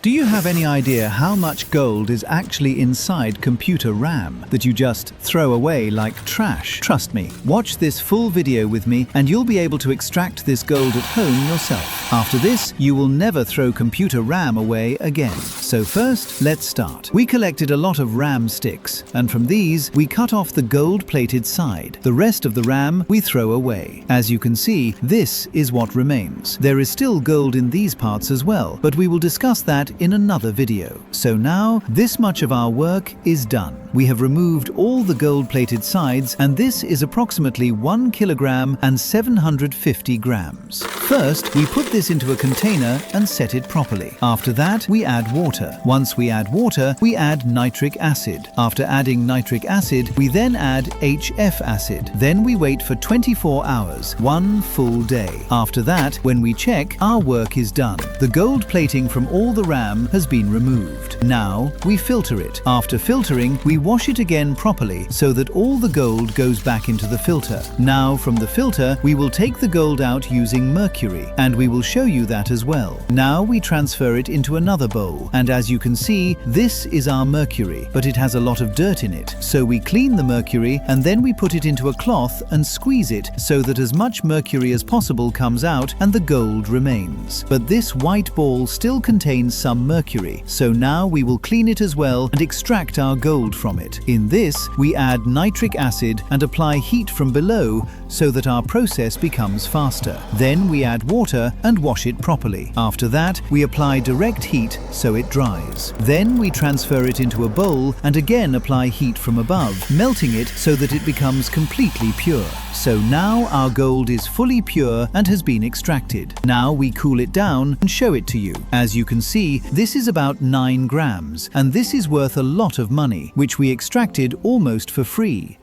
Do you have any idea how much gold is actually inside computer RAM that you just throw away like trash? Trust me, watch this full video with me and you'll be able to extract this gold at home yourself. After this, you will never throw computer RAM away again. So first, let's start. We collected a lot of RAM sticks, and from these, we cut off the gold-plated side. The rest of the RAM we throw away. As you can see, this is what remains. There is still gold in these parts as well, but we will discuss that in another video. So now, this much of our work is done. We have removed all the gold-plated sides, and this is approximately 1 kilogram and 750 grams. First, we put this into a container and set it properly. After that, we add water. Once we add water, we add nitric acid. After adding nitric acid, we then add HF acid. Then we wait for 24 hours, 1 full day. After that, when we check, our work is done. The gold plating from all the RAM has been removed. Now, we filter it. After filtering, we wash it again properly so that all the gold goes back into the filter. Now, from the filter, we will take the gold out using mercury, and we will show you that as well. Now we transfer it into another bowl, and as you can see, this is our mercury, but it has a lot of dirt in it. So we clean the mercury, and then we put it into a cloth and squeeze it so that as much mercury as possible comes out and the gold remains. But this white ball still contains some mercury, so now we will clean it as well and extract our gold from it. In this, we add nitric acid and apply heat from below so that our process becomes faster. Then we add water and wash it properly. After that, we apply direct heat so it dries. Then we transfer it into a bowl and again apply heat from above, melting it so that it becomes completely pure. So now our gold is fully pure and has been extracted. Now we cool it down and show it to you. As you can see, this is about 9 grams, and this is worth a lot of money, which we extracted almost for free.